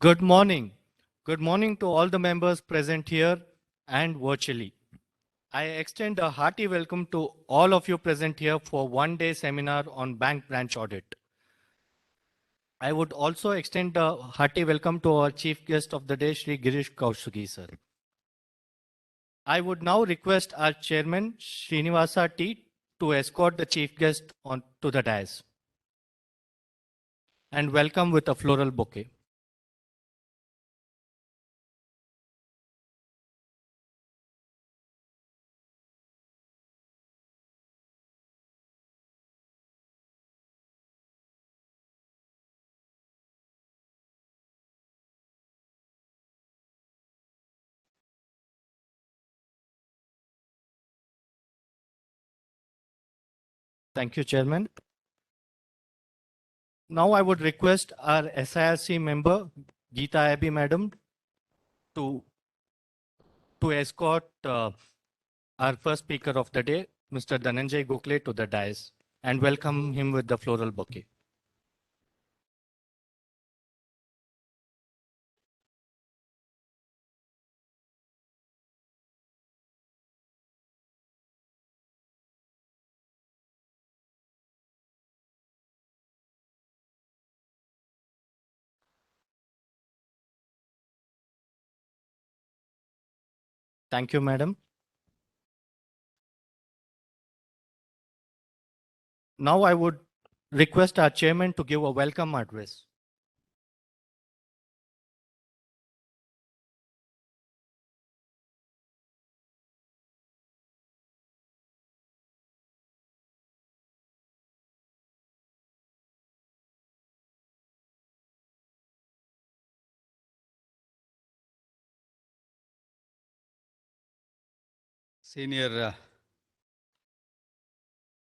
Good morning. Good morning to all the members present here and virtually. I extend a hearty welcome to all of you present here for one-day seminar on bank branch audit. I would also extend a hearty welcome to our chief guest of the day, Shri Girish Kousgi, sir. I would now request our chairman, Srinivasa T, to escort the chief guest on to the dais and welcome with a floral bouquet. Thank you, Chairman. Now I would request our SIRC member, Geeta Abhi Madam, to, to escort our first speaker of the day, Mr. Dhananjay Gokhale, to the dais and welcome him with the floral bouquet. Thank you, Madam. Now I would request our chairman to give a welcome address. Senior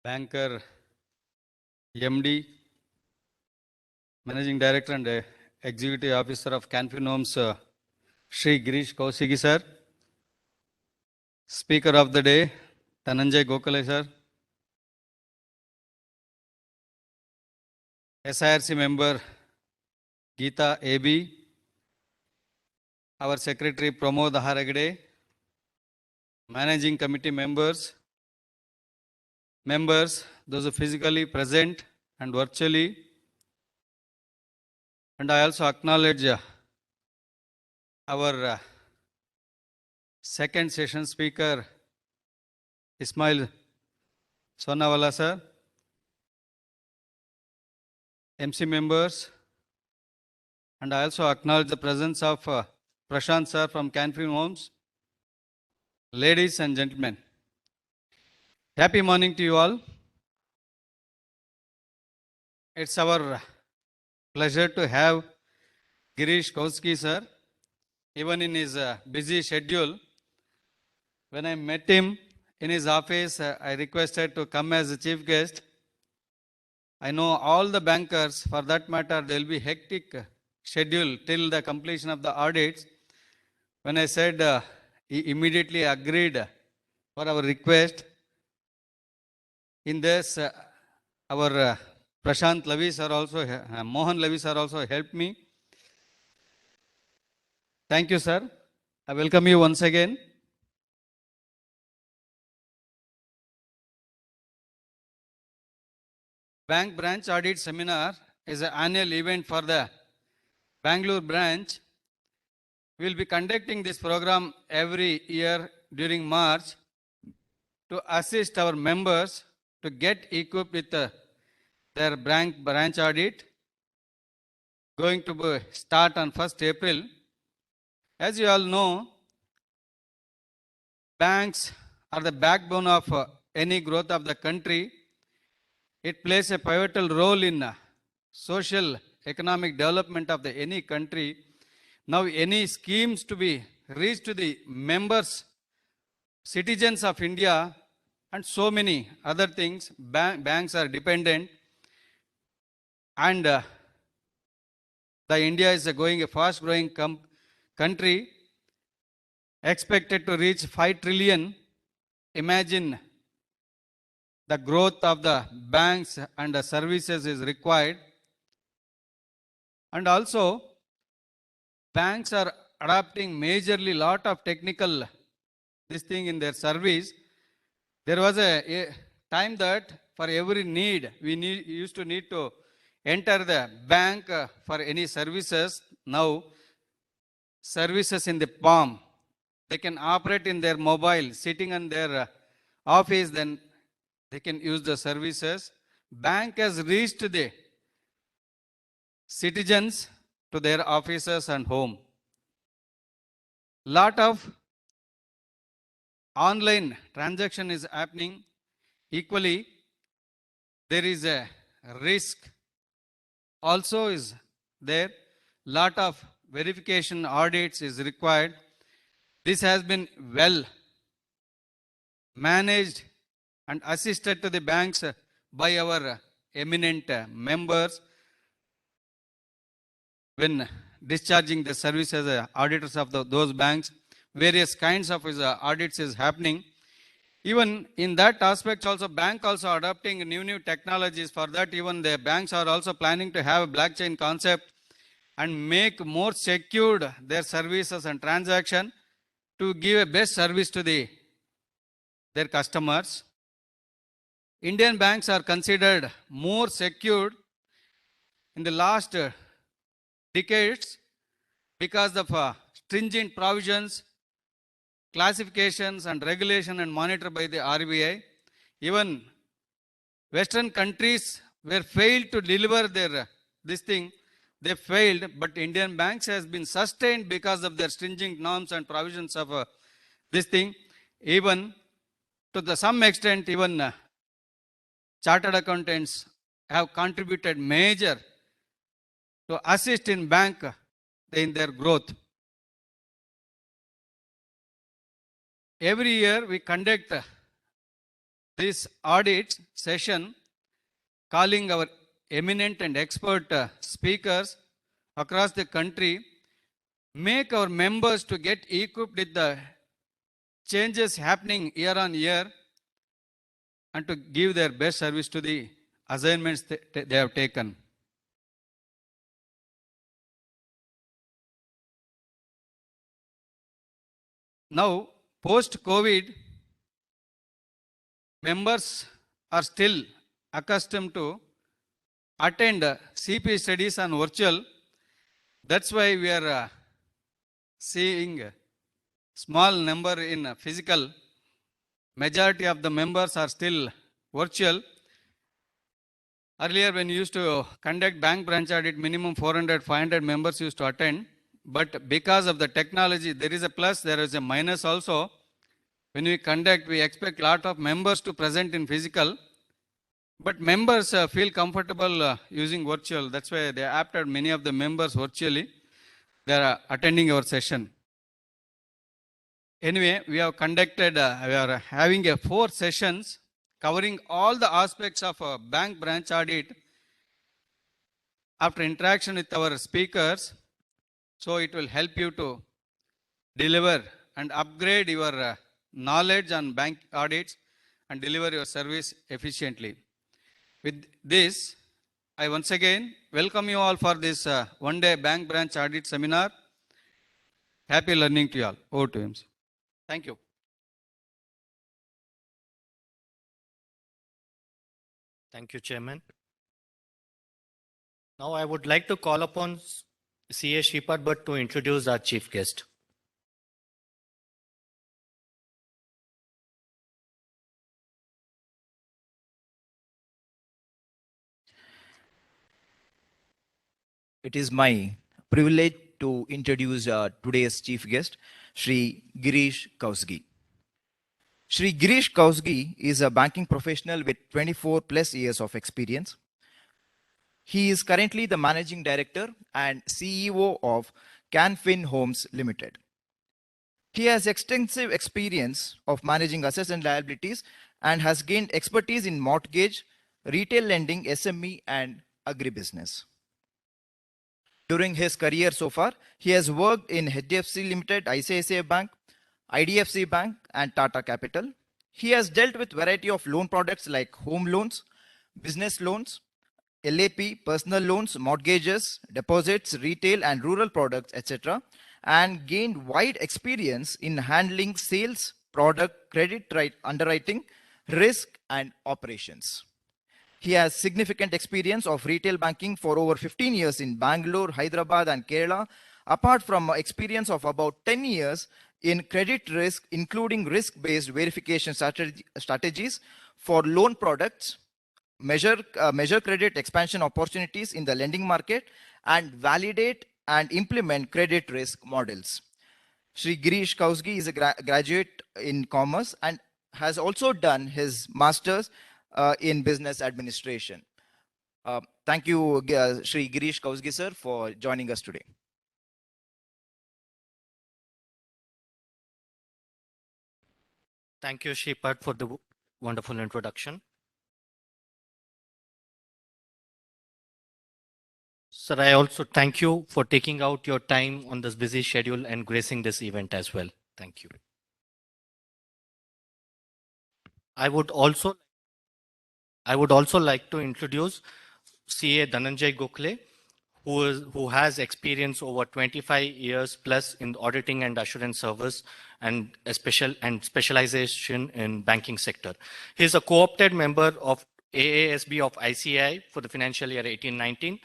banker, MD, Managing Director and Executive Officer of Canfin Homes, Shri Girish Kousgi sir. Speaker of the day, Dhananjay Gokhale sir. SIRC member, Geeta AB. Our Secretary, Pramod Haragade. Managing Committee members, those who physically present and virtually. And I also acknowledge our second session speaker, Ismail Sonawala sir, MC members, and I also acknowledge the presence of Prashant sir from Canfin Homes. Ladies and gentlemen, happy morning to you all. It's our pleasure to have Girish Kousgi sir, even in his busy schedule. When I met him in his office, I requested to come as a chief guest. I know all the bankers, for that matter, there will be hectic schedule till the completion of the audits. When I said, he immediately agreed for our request. In this, our Prashant Lavi sir also, Mohan Lavi sir also helped me. Thank you, sir. I welcome you once again. Bank branch audit seminar is an annual event for the Bangalore branch. We will be conducting this program every year during March to assist our members to get equipped with their branch audit, going to start on 1st April. As you all know, banks are the backbone of any growth of the country. It plays a pivotal role in social economic development of any country. Now any schemes to be reached to the members, citizens of India, and so many other things, banks are dependent. And the India is a fast growing country, expected to reach 5 trillion. Imagine the growth of the banks and the services is required. And also, banks are adopting majorly lot of technical this thing in their service. There was a time that for every need we used to need to enter the bank for any services. Now services in the palm, they can operate in their mobile sitting on their office, then they can use the services. Bank has reached the citizens to their offices and home. Lot of online transaction is happening. Equally, there is a risk also is there. Lot of verification audits is required. This has been well managed and assisted to the banks by our eminent members when discharging the service as auditors of those banks. Various kinds of audits is happening. Even in that aspect also, bank also adopting new technologies. For that, even the banks are also planning to have a blockchain concept and make more secured their services and transaction to give a best service to their customers. Indian banks are considered more secured in the last decades because of stringent provisions, classifications and regulation and monitored by the RBI. Even Western countries were failed to deliver their this thing. They failed, but Indian banks has been sustained because of their stringent norms and provisions of this thing. Even to some extent, even chartered accountants have contributed major to assist in bank in their growth. Every year we conduct this audit session, calling our eminent and expert speakers across the country, make our members to get equipped with the changes happening year on year and to give their best service to the assignments they have taken. Now, post-COVID, members are still accustomed to attend CP studies on virtual. That's why we are seeing a small number in physical. Majority of the members are still virtual. Earlier, when you used to conduct bank branch audit, minimum 400, 500 members used to attend. But because of the technology, there is a plus, there is a minus also. When we conduct, we expect a lot of members to present in physical. But members feel comfortable using virtual. That's why they opted many of the members virtually. They are attending our session. Anyway, we have conducted, we are having 4 sessions covering all the aspects of a bank branch audit after interaction with our speakers. So it will help you to deliver and upgrade your knowledge on bank audits and deliver your service efficiently. With this, I once again welcome you all for this one-day bank branch audit seminar. Happy learning to you all. Over to him. Thank you. Thank you, Chairman. Now I would like to call upon CA Shripad Bhatt to introduce our chief guest. It is my privilege to introduce today's chief guest, Shri Girish Kousgi. Shri Girish Kousgi is a banking professional with 24 plus years of experience. He is currently the managing director and CEO of Canfin Homes Limited. He has extensive experience of managing assets and liabilities and has gained expertise in mortgage, retail lending, SME, and agribusiness. During his career so far, he has worked in HDFC Limited, ICICI Bank, IDFC Bank, and Tata Capital. He has dealt with variety of loan products like home loans, business loans, LAP, personal loans, mortgages, deposits, retail and rural products, etc., and gained wide experience in handling sales, product, underwriting, risk, and operations. He has significant experience of retail banking for over 15 years in Bangalore, Hyderabad, and Kerala, apart from experience of about 10 years in credit risk, including risk-based verification strategies for loan products, measure credit expansion opportunities in the lending market, and validate and implement credit risk models. Shri Girish Kousgi is a graduate in commerce and has also done his master's in business administration. Thank you, Shri Girish Kousgi, sir, for joining us today. Thank you, Shripad, for the wonderful introduction. Sir, I also thank you for taking out your time on this busy schedule and gracing this event as well. Thank you. I would also like to introduce CA Dhananjay Gokhale, who has experience over 25 years plus in auditing and assurance service and specialization in banking sector. He is a co-opted member of AASB of ICAI for the financial year 18-19.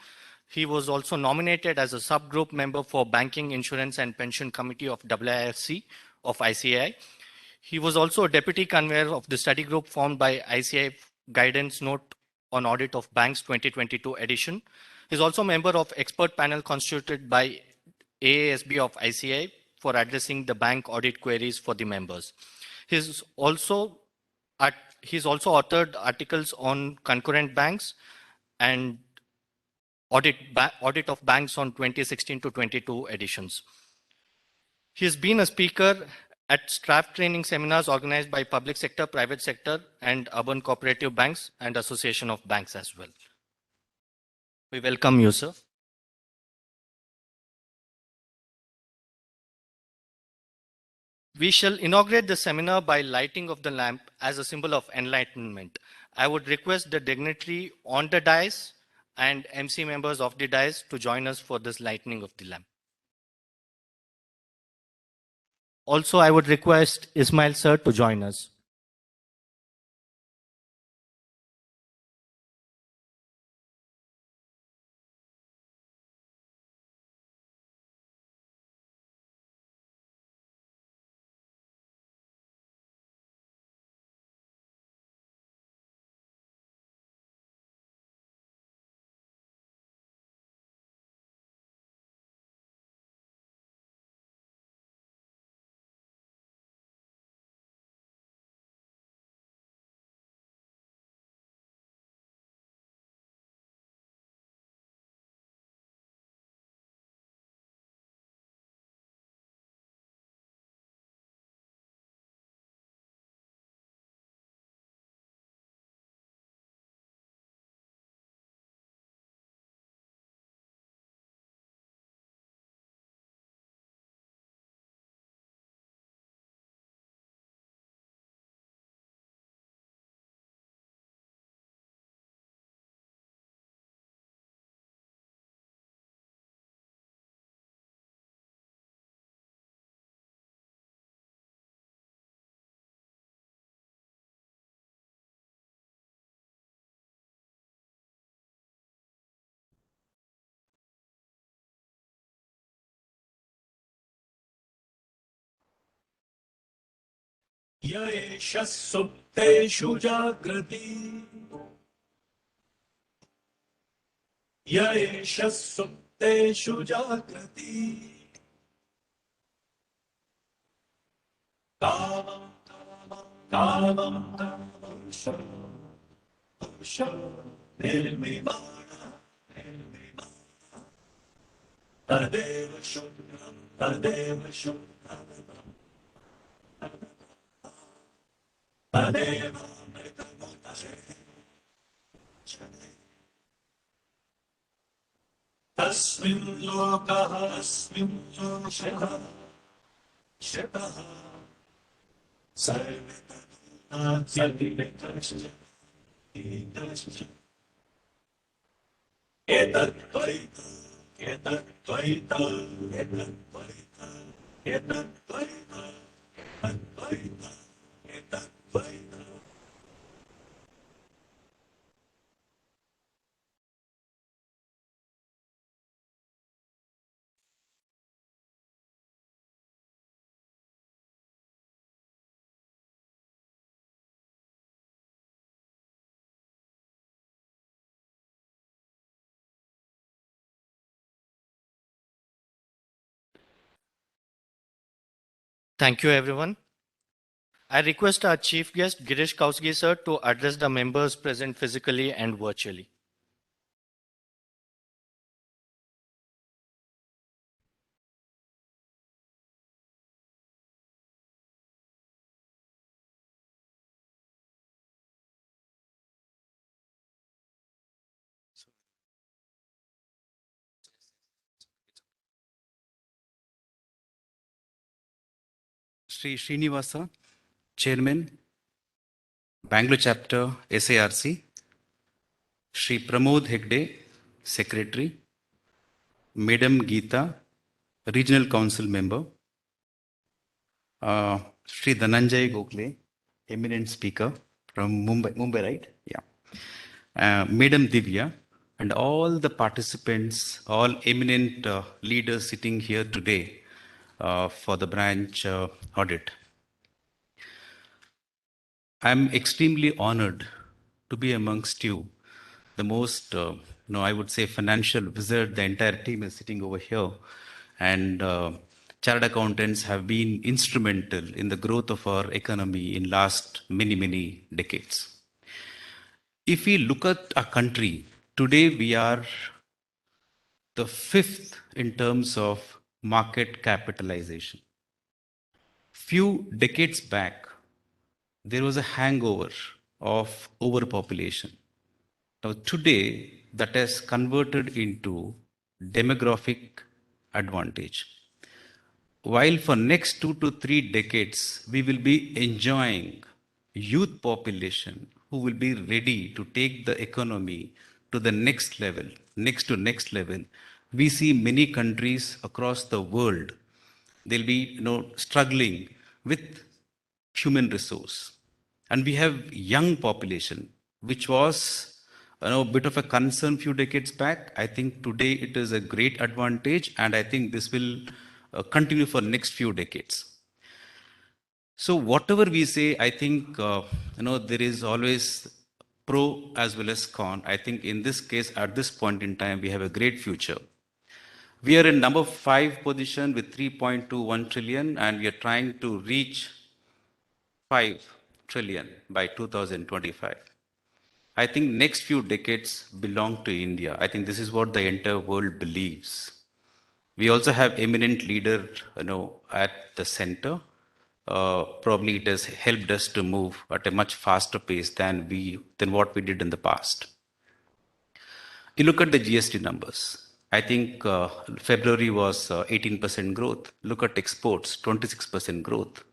He was also nominated as a subgroup member for Banking, Insurance and Pension Committee of WIFC of ICAI. He was also a deputy convener of the study group formed by ICAI Guidance Note on Audit of Banks 2022 edition. He is also a member of expert panel constituted by AASB of ICAI for addressing the bank audit queries for the members. He's also authored articles on concurrent banks and audit of banks on 2016 to 22 editions. He has been a speaker at staff training seminars organized by public sector, private sector, and urban cooperative banks and association of banks as well. We welcome you, sir. We shall inaugurate the seminar by lighting of the lamp as a symbol of enlightenment. I would request the dignitary on the dais and MC members of the dais to join us for this lighting of the lamp. Also, I would request Ismail sir to join us. य एष सुप्तेषु जागृति य एष सुप्तेषु जागृति कामं कामं निर्मिमाण तदेव शुद्धं तदेव शुद्धं तदेव तस्मिन् लोकः अस्मिन् लोकः शतः सर्वे तद्विनाशति एतद्वैत एतद्वैत एतद्वैत एतद्वैत एतद्वैत एतद्वैत Thank you, everyone. I request our chief guest, Girish Kousgi, sir, to address the members present physically and virtually. Shri Srinivasa, Chairman, Bangalore Chapter, SARC, Shri Pramod Hegde, Secretary, Madam Geeta, Regional Council Member, Shri Dhananjay Gokhale, eminent speaker from Mumbai, right? Yeah. Madam Divya, and all the participants, all eminent leaders sitting here today for the branch audit. I'm extremely honored to be amongst you, the most, I would say, financial wizard. The entire team is sitting over here, and chartered accountants have been instrumental in the growth of our economy in last many decades. If we look at our country today, we are the fifth in terms of market capitalization. Few decades back, there was a hangover of overpopulation. Now, today, that has converted into demographic advantage. While for next 2 to 3 decades, we will be enjoying youth population who will be ready to take the economy to the next level, next level. We see many countries across the world, they'll be, struggling with human resource. And we have young population, which was a bit of a concern few decades back. I think today it is a great advantage, and I think this will continue for next few decades. So whatever we say, I think there is always pro as well as con. I think in this case, at this point in time, we have a great future. We are in number 5 position with 3.21 trillion, and we are trying to reach 5 trillion by 2025. I think next few decades belong to India. I think this is what the entire world believes. We also have eminent leader, at the center. Probably it has helped us to move at a much faster pace than what we did in the past. You look at the GST numbers. I think February was 18% growth. Look at exports, 26% growth.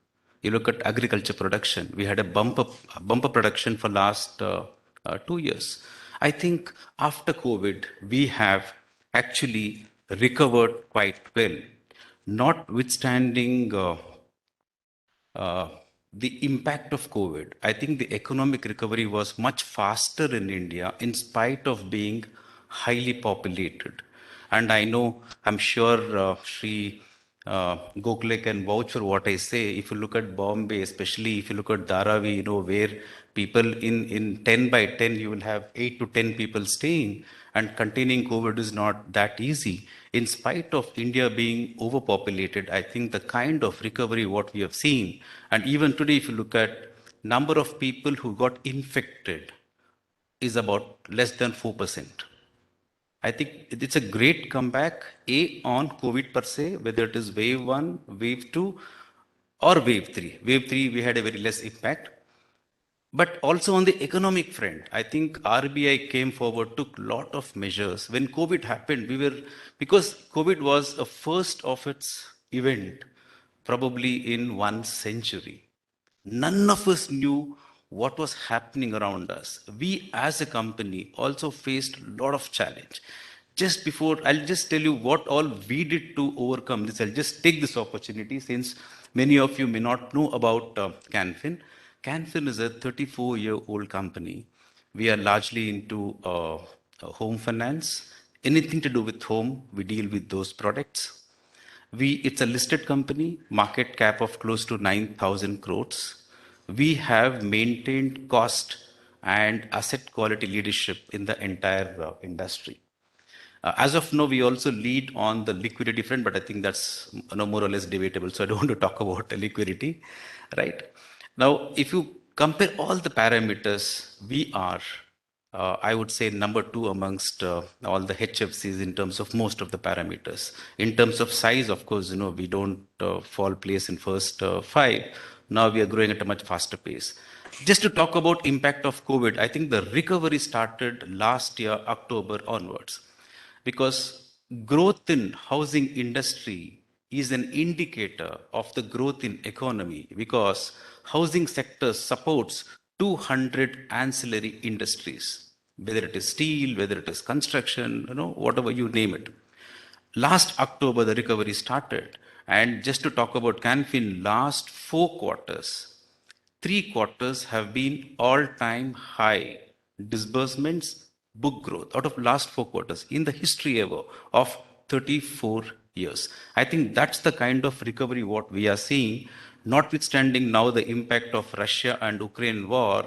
You look at agriculture production. We had a bumper production for last 2 years. I think after COVID, we have actually recovered quite well, notwithstanding the impact of COVID. I think the economic recovery was much faster in India in spite of being highly populated. And I know, I'm sure Shri Gokhale can vouch for what I say. If you look at Bombay, especially if you look at Dharavi, where people in 10 by 10, you will have 8 to 10 people staying, and containing COVID is not that easy. In spite of India being overpopulated, I think the kind of recovery what we have seen, and even today, if you look at number of people who got infected is about less than 4%. I think it's a great comeback, on COVID per se, whether it is wave 1, wave 2, or wave 3. Wave 3, we had a very less impact. But also on the economic front, I think RBI came forward, took a lot of measures. When COVID happened, because COVID was a first of its event, probably in 1 century. None of us knew what was happening around us, we as a company also faced a lot of challenge. Just before, I'll just tell you what all we did to overcome this. I'll just take this opportunity since many of you may not know about Canfin. Canfin is a 34-year-old company. We are largely into home finance. Anything to do with home, we deal with those products. It's a listed company, market cap of close to 9,000 crores. We have maintained cost and asset quality leadership in the entire industry. As of now, we also lead on the liquidity front, but I think that's more or less debatable, so I don't want to talk about the liquidity, right? Now, if you compare all the parameters, we are, I would say, number two amongst all the HFCs in terms of most of the parameters. In terms of size, of course, we don't fall place in first five. Now we are growing at a much faster pace. Just to talk about impact of COVID, I think the recovery started last year, October onwards, because growth in housing industry is an indicator of the growth in economy, because housing sector supports 200 ancillary industries, whether it is steel, whether it is construction, whatever you name it. Last October, the recovery started. And just to talk about Canfin, last 4 quarters, 3 quarters have been all-time high disbursements, book growth out of last 4 quarters in the history ever of 34 years. I think that's the kind of recovery what we are seeing, notwithstanding now the impact of Russia and Ukraine war.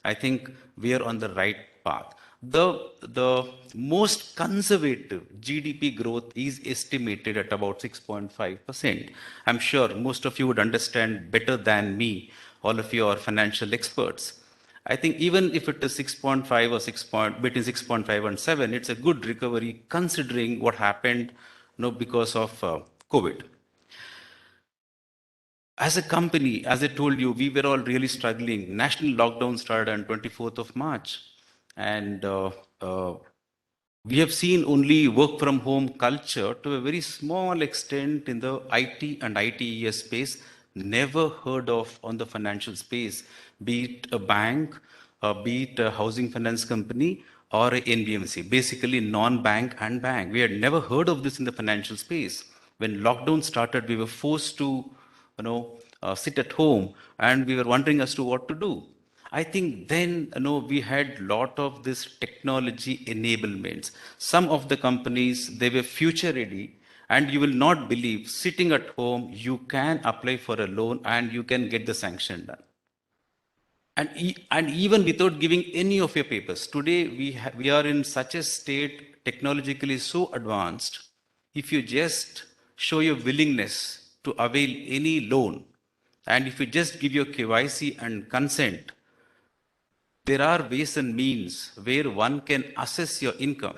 I think we are on the right path. The most conservative GDP growth is estimated at about 6.5%. I'm sure most of you would understand better than me. All of you are financial experts. I think even if it is 6.5 or between 6.5 and 7, it's a good recovery considering what happened because of COVID. As a company, as I told you, we were all really struggling. National lockdown started on 24th of March. And we have seen only work from home culture to a very small extent in the IT and ITES space, never heard of on the financial space, be it a bank, be it a housing finance company or a NBMC, basically non-bank and bank. We had never heard of this in the financial space. When lockdown started, we were forced to sit at home and we were wondering as to what to do. I think then we had lot of this technology enablements. Some of the companies, they were future ready, and you will not believe, sitting at home, you can apply for a loan and you can get the sanction done. And even without giving any of your papers. Today we are in such a state, technologically so advanced. If you just show your willingness to avail any loan, and if you just give your KYC and consent, there are ways and means where one can assess your income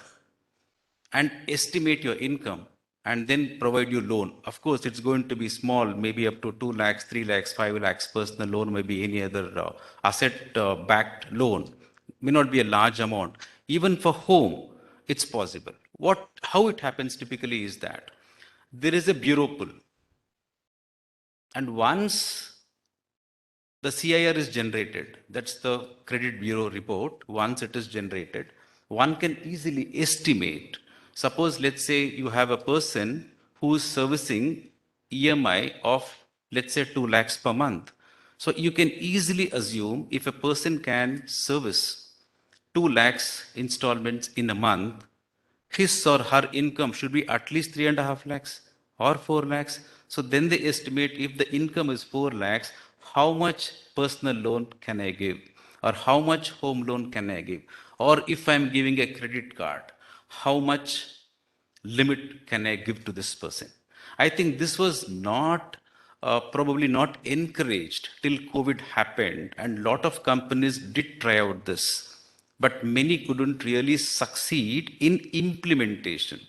and estimate your income and then provide you loan. Of course, it's going to be small, maybe up to 2 lakhs, 3 lakhs, 5 lakhs personal loan, maybe any other asset-backed loan. May not be a large amount. Even for home, it's possible. How it happens typically is that there is a bureau pull. And once the CIR is generated, that's the credit bureau report. Once it is generated, one can easily estimate. Suppose, let's say you have a person who is servicing EMI of, let's say, 2 lakhs per month. So you can easily assume if a person can service 2 lakhs installments in a month, his or her income should be at least 3.5 lakhs or 4 lakhs. So then they estimate if the income is 4 lakhs, how much personal loan can I give? Or how much home loan can I give? Or if I'm giving a credit card, how much limit can I give to this person? I think this was probably not encouraged till COVID happened, and lot of companies did try out this, but many couldn't really succeed in implementation,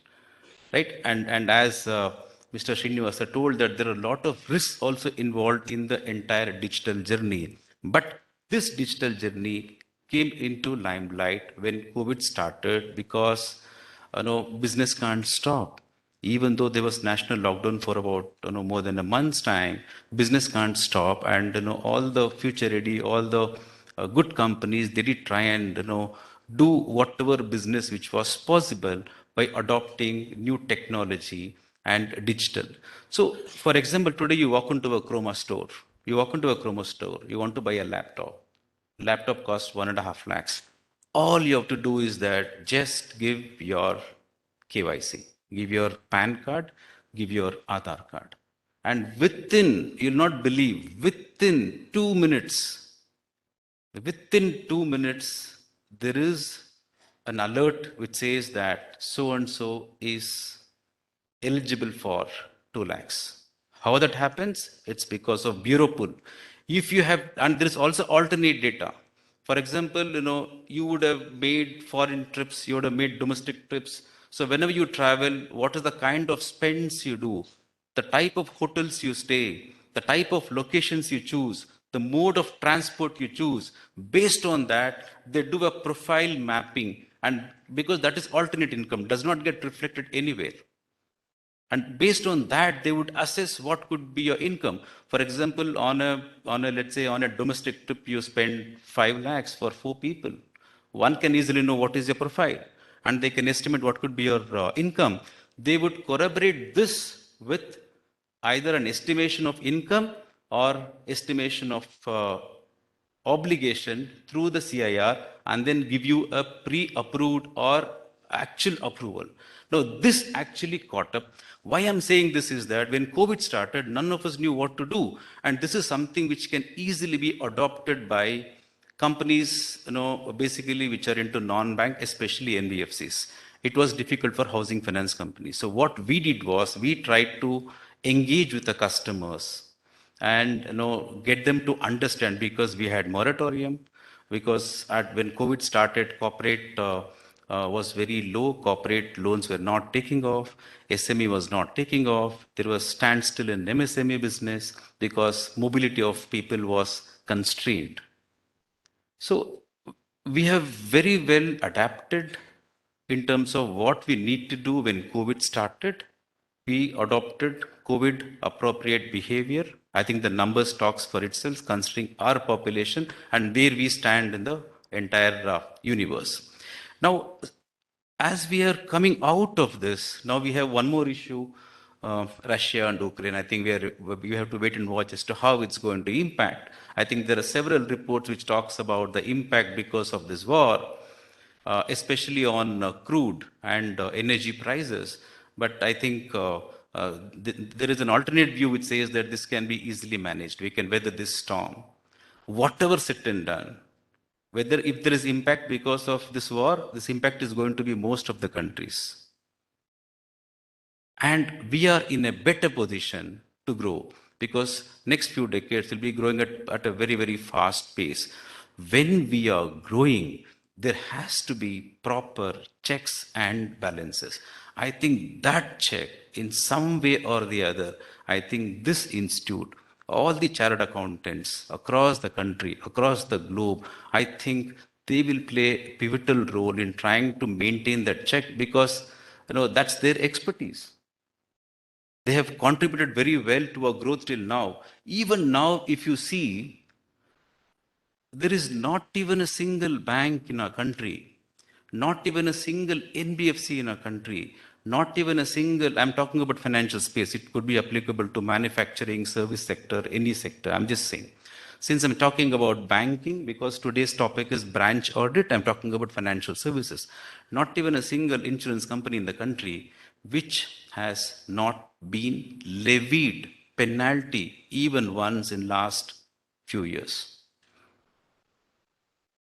right? And as Mr. Srinivasa told, that there are a lot of risks also involved in the entire digital journey. But this digital journey came into limelight when COVID started, because business can't stop. Even though there was national lockdown for about more than a month's time, business can't stop, and all the future ready, all the good companies, they did try and, do whatever business which was possible by adopting new technology and digital. So, for example, today you walk into a Chroma store. You walk into a Chroma store, you want to buy a laptop. Laptop costs 1.5 lakhs. All you have to do is that just give your KYC, give your PAN card, give your Aadhaar card. And you'll not believe, within 2 minutes, there is an alert which says that so and so is eligible for 2 lakhs. How that happens? It's because of bureau pull. If you have, and there is also alternate data. For example, you would have made foreign trips, you would have made domestic trips. So whenever you travel, what is the kind of spends you do, the type of hotels you stay, the type of locations you choose, the mode of transport you choose. Based on that, they do a profile mapping, and because that is alternate income, does not get reflected anywhere. And based on that, they would assess what could be your income. For example, on a let's say on a domestic trip, you spend 5 lakhs for 4 people. One can easily know what is your profile, and they can estimate what could be your income. They would corroborate this with either an estimation of income or estimation of obligation through the CIR, and then give you a pre-approved or actual approval. Now, this actually caught up. Why I'm saying this is that when COVID started, none of us knew what to do. And this is something which can easily be adopted by companies, basically which are into non-bank, especially NBFCs. It was difficult for housing finance companies. So what we did was we tried to engage with the customers and get them to understand, because we had moratorium, because when COVID started, corporate was very low, corporate loans were not taking off, SME was not taking off, there was standstill in MSME business because mobility of people was constrained. So we have very well adapted in terms of what we need to do when COVID started. We adopted COVID appropriate behavior. I think the numbers talks for itself considering our population and where we stand in the entire universe. Now, as we are coming out of this, now we have one more issue, Russia and Ukraine. I think we have to wait and watch as to how it's going to impact. I think there are several reports which talks about the impact because of this war, especially on crude and energy prices. But I think there is an alternate view which says that this can be easily managed. We can weather this storm. Whatever said and done, whether if there is impact because of this war, this impact is going to be most of the countries. And we are in a better position to grow because next few decades will be growing at a very, very fast pace. When we are growing, there has to be proper checks and balances. I think that check, in some way or the other, I think this institute, all the chartered accountants across the country, across the globe, I think they will play a pivotal role in trying to maintain that check because that's their expertise. They have contributed very well to our growth till now. Even now, if you see, there is not even a single bank in our country, not even a single NBFC in our country, not even a single, I'm talking about financial space, it could be applicable to manufacturing, service sector, any sector, I'm just saying. Since I'm talking about banking, because today's topic is branch audit, I'm talking about financial services. Not even a single insurance company in the country which has not been levied penalty even once in last few years.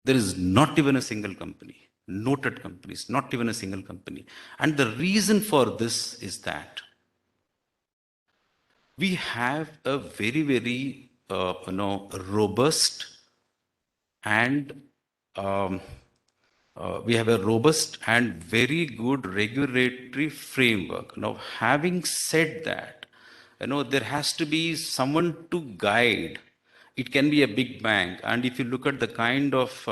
There is not even a single company, noted companies, not even a single company. And the reason for this is that we have a very, very, robust and we have a robust and very good regulatory framework. Now, having said that, there has to be someone to guide. It can be a big bank, and if you look at the kind of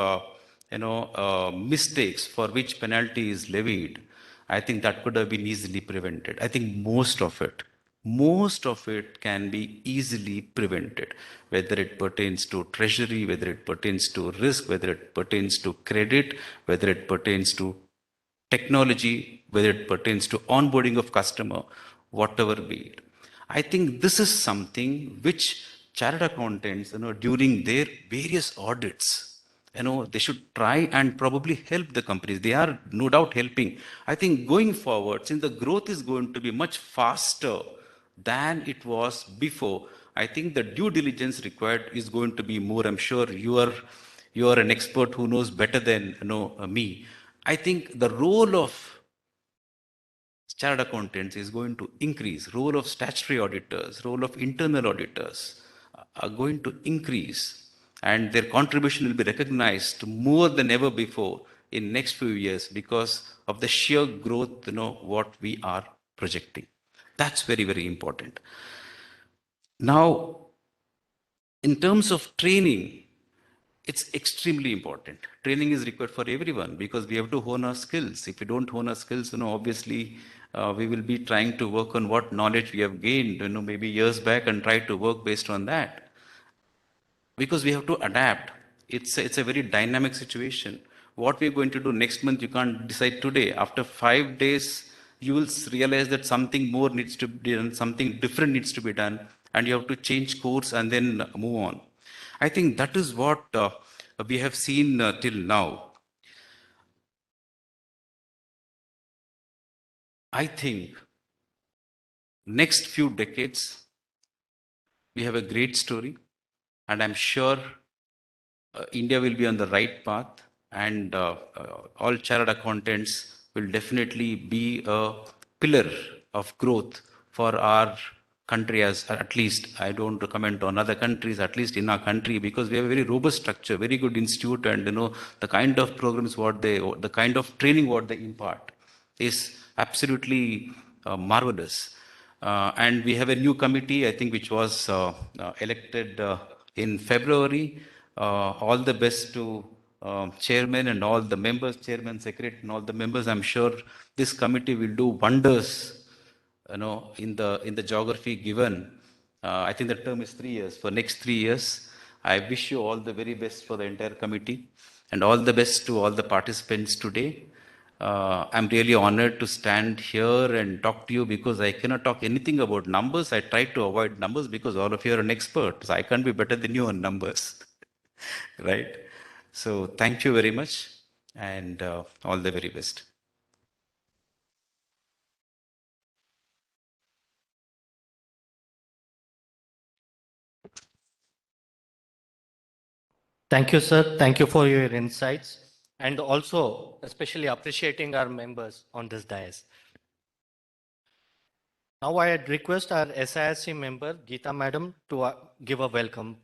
mistakes for which penalty is levied, I think that could have been easily prevented. I think most of it most of it can be easily prevented, whether it pertains to treasury, whether it pertains to risk, whether it pertains to credit, whether it pertains to technology, whether it pertains to onboarding of customer, whatever be it. I think this is something which chartered accountants, during their various audits, they should try and probably help the companies. They are no doubt helping. I think going forward, since the growth is going to be much faster than it was before, I think the due diligence required is going to be more. I'm sure you are an expert who knows better than me. I think the role of chartered accountants is going to increase. Role of statutory auditors, role of internal auditors are going to increase, and their contribution will be recognized more than ever before in next few years because of the sheer growth, what we are projecting. That's very, very important. Now, in terms of training, it's extremely important. Training is required for everyone because we have to hone our skills. If we don't hone our skills, obviously we will be trying to work on what knowledge we have gained, maybe years back and try to work based on that. Because we have to adapt. It's a very dynamic situation. What we're going to do next month, you can't decide today. After 5 days, you will realize that something more needs to be done, something different needs to be done, and you have to change course and then move on. I think that is what we have seen till now. I think next few decades, we have a great story, and I'm sure India will be on the right path, and all chartered accountants will definitely be a pillar of growth for our country. As at least I don't comment on other countries, at least in our country, because we have a very robust structure, very good institute, and the kind of programs the kind of training what they impart is absolutely marvelous. And we have a new committee, I think, which was elected in February. All the best to chairman and all the members, chairman, secretary, and all the members. I'm sure this committee will do wonders, in the geography given. I think the term is 3 years. For next 3 years, I wish you all the very best for the entire committee, and all the best to all the participants today. I'm really honored to stand here and talk to you because I cannot talk anything about numbers. I try to avoid numbers because all of you are an expert. So I can't be better than you on numbers. Right? So thank you very much, and all the very best. Thank you, sir. Thank you for your insights and also especially appreciating our members on this dais. Now I request our SISC member, Geeta Madam, to give a welcome.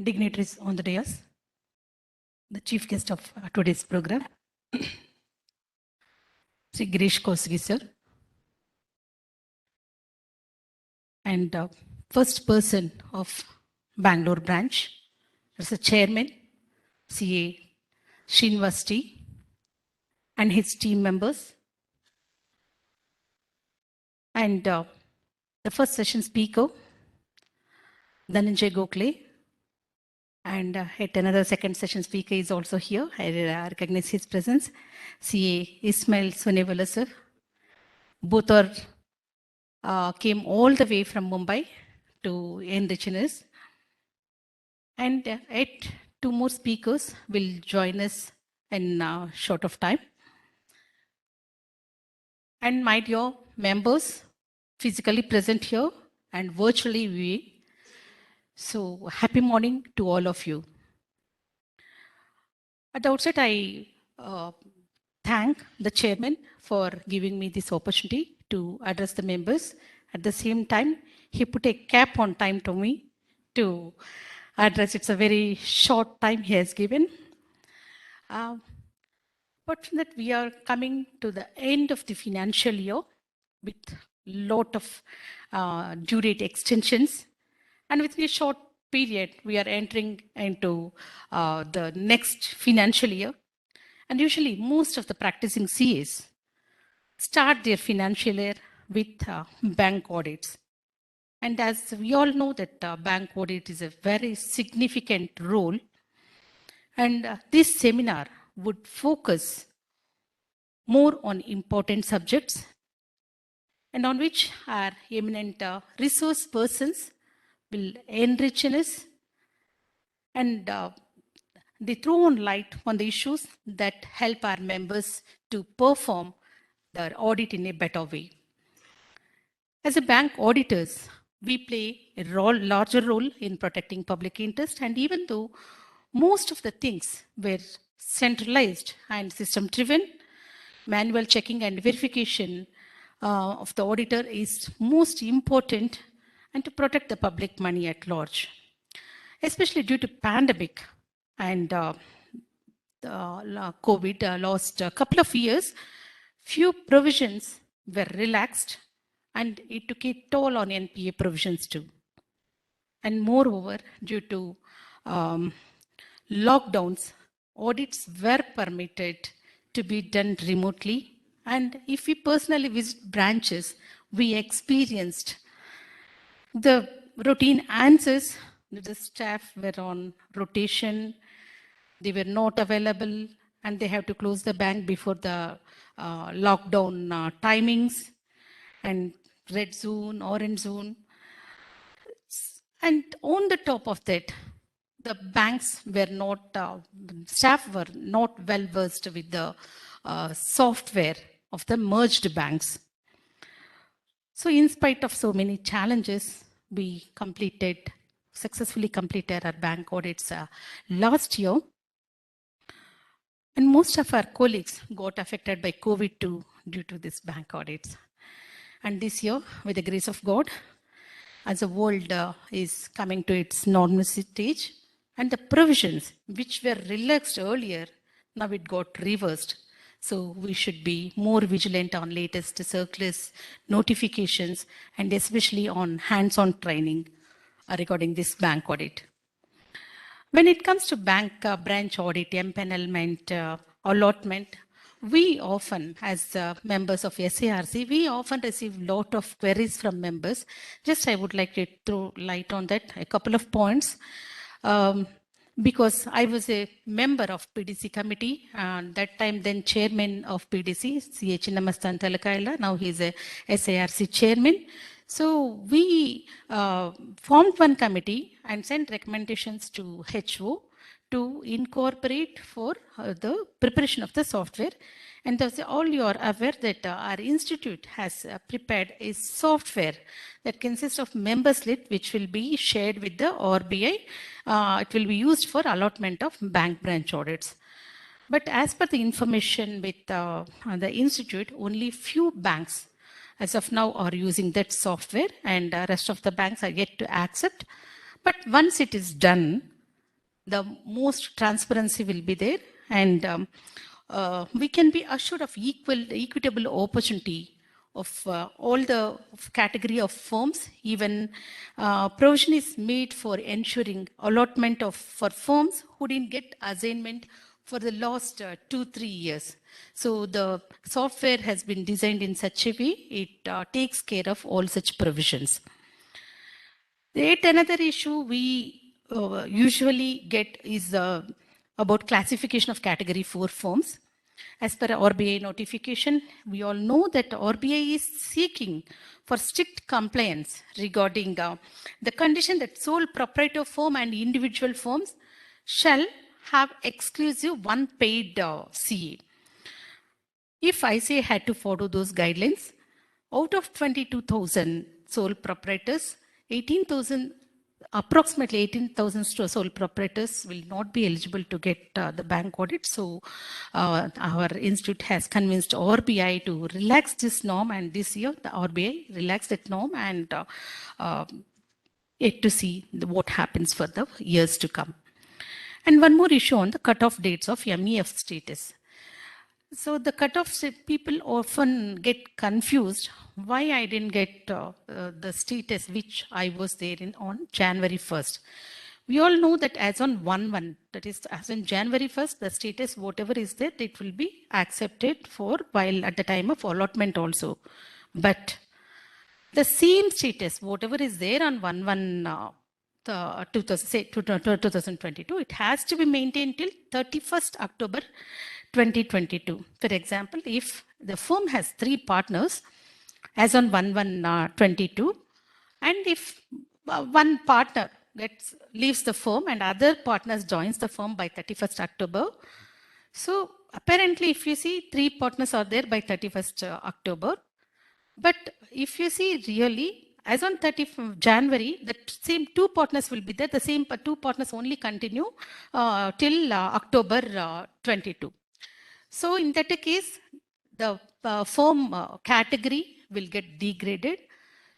Dignitaries on the dais, the chief guest of today's program, Shri Girish Kousgi sir, and first person of Bangalore branch, as the chairman, CA Srinivasti, and his team members, and the first session speaker, Dhananjay Gokhale, and yet another second session speaker is also here. I recognize his presence, CA Ismail Sonevala sir. Both are came all the way from Mumbai to enrich us. And yet two more speakers will join us in a short of time. and my dear members physically present here and virtually viewing. So happy morning to all of you. At the outset, I thank the chairman for giving me this opportunity to address the members. At the same time, he put a cap on time to me to address. It's a very short time he has given. But from that, we are coming to the end of the financial year with lot of due date extensions. And within a short period, we are entering into the next financial year. And usually, most of the practicing CAs start their financial year with bank audits. And as we all know that bank audit is a very significant role. And this seminar would focus more on important subjects and on which our eminent resource persons will enrich us and they throw on light on the issues that help our members to perform their audit in a better way. As a bank auditors, we play a larger role in protecting public interest, and even though most of the things were centralized and system driven, manual checking and verification of the auditor is most important and to protect the public money at large, especially due to pandemic and COVID last couple of years, few provisions were relaxed and it took a toll on NPA provisions too. And moreover, due to lockdowns, audits were permitted to be done remotely. And if we personally visit branches, we experienced the routine answers. The staff were on rotation, they were not available, and they have to close the bank before the lockdown timings, and red zone, orange zone. And on the top of that, the banks were not, staff were not well versed with the software of the merged banks. So in spite of so many challenges, we successfully completed our bank audits last year. And most of our colleagues got affected by COVID too due to this bank audits. And this year, with the grace of God, as the world is coming to its normalcy stage, and the provisions which were relaxed earlier, now it got reversed. So we should be more vigilant on latest circulars, notifications, and especially on hands-on training regarding this bank audit. When it comes to bank branch audit, empanelment, allotment, we often, as members of SARC, we often receive a lot of queries from members. Just I would like to throw light on that, a couple of points. Because I was a member of PDC committee, and that time then chairman of PDC, C.A. Chinnamastan Talakaila, now he is a SARC chairman. So we formed one committee and sent recommendations to HO to incorporate for the preparation of the software. And thus all you are aware that our institute has prepared a software that consists of member slip which will be shared with the RBI. It will be used for allotment of bank branch audits. But as per the information with the institute, only few banks as of now are using that software, and rest of the banks are yet to accept. But once it is done, the most transparency will be there, and we can be assured of equitable opportunity of all the category of firms. Even provision is made for ensuring allotment for firms who didn't get assignment for the last 2-3 years. So the software has been designed in such a way, it takes care of all such provisions. Yet another issue we usually get is about classification of category 4 firms. As per RBI notification, we all know that RBI is seeking for strict compliance regarding the condition that sole proprietor firm and individual firms shall have exclusive one paid CA. If ICA had to follow those guidelines, out of 22,000 sole proprietors, 18,000, approximately 18,000 sole proprietors will not be eligible to get the bank audit. So our institute has convinced RBI to relax this norm, and this year the RBI relaxed that norm, and yet to see what happens for the years to come. And one more issue on the cutoff dates of MEF status. So the cutoff, people often get confused why I didn't get the status which I was there in on January 1st. We all know that as on 1/1, that is as on January 1st, the status, whatever is there, it will be accepted for while at the time of allotment also. But the same status, whatever is there on 1/1 2022, it has to be maintained till 31st October 2022. For example, if the firm has 3 partners as on 1/1/22, and if one partner leaves the firm and other partners joins the firm by 31st October, so apparently if you see 3 partners are there by 31st October, but if you see really, as on 30th January, the same 2 partners will be there. The same 2 partners only continue till October 22. So in that case, the firm category will get degraded.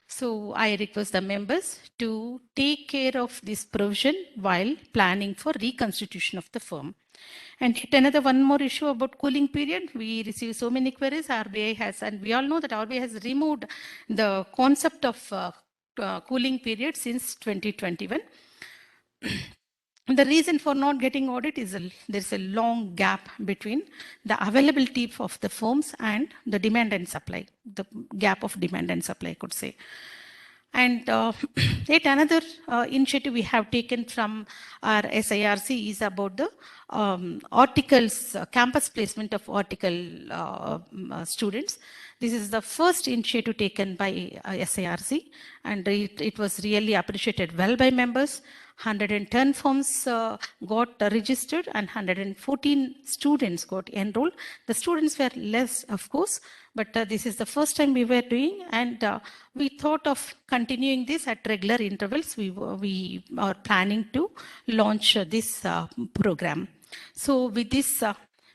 So I request the members to take care of this provision while planning for reconstitution of the firm. And hit another one more issue about cooling period. We receive so many queries. RBI has, and we all know that RBI has removed the concept of cooling period since 2021. The reason for not getting audit is there's a long gap between the availability of the firms and the demand and supply, the gap of demand and supply, I could say. And yet another initiative we have taken from our SIRC is about the articles, campus placement of article students. This is the first initiative taken by SIRC, and it was really appreciated well by members. 110 firms got registered and 114 students got enrolled. The students were less, of course, but this is the first time we were doing, and we thought of continuing this at regular intervals. We are planning to launch this program. So with this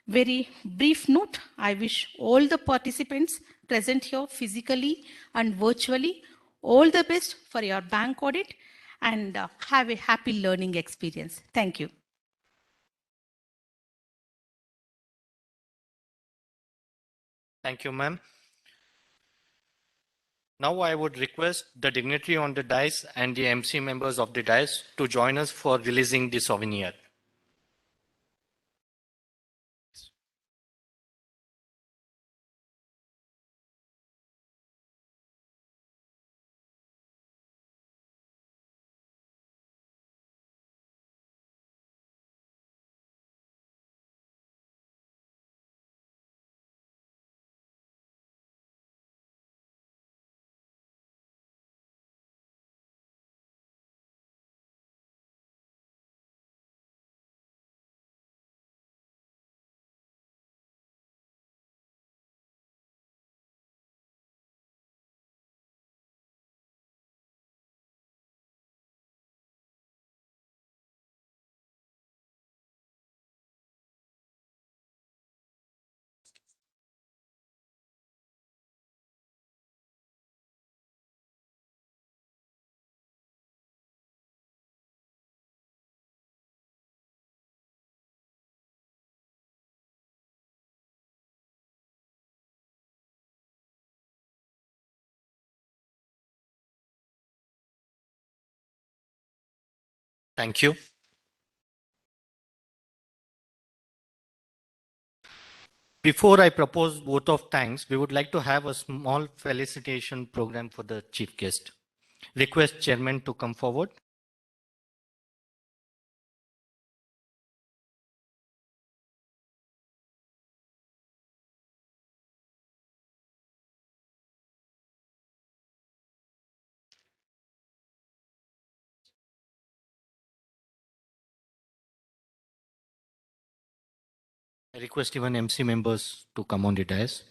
very brief note, I wish all the participants present here physically and virtually all the best for your bank audit, and have a happy learning experience. Thank you. Thank you, ma'am. Now I would request the dignitary on the dais and the MC members of the dais to join us for releasing the souvenir. Thank you. Before I propose vote of thanks, we would like to have a small felicitation program for the chief guest. Request chairman to come forward. I request even MC members to come on the dais.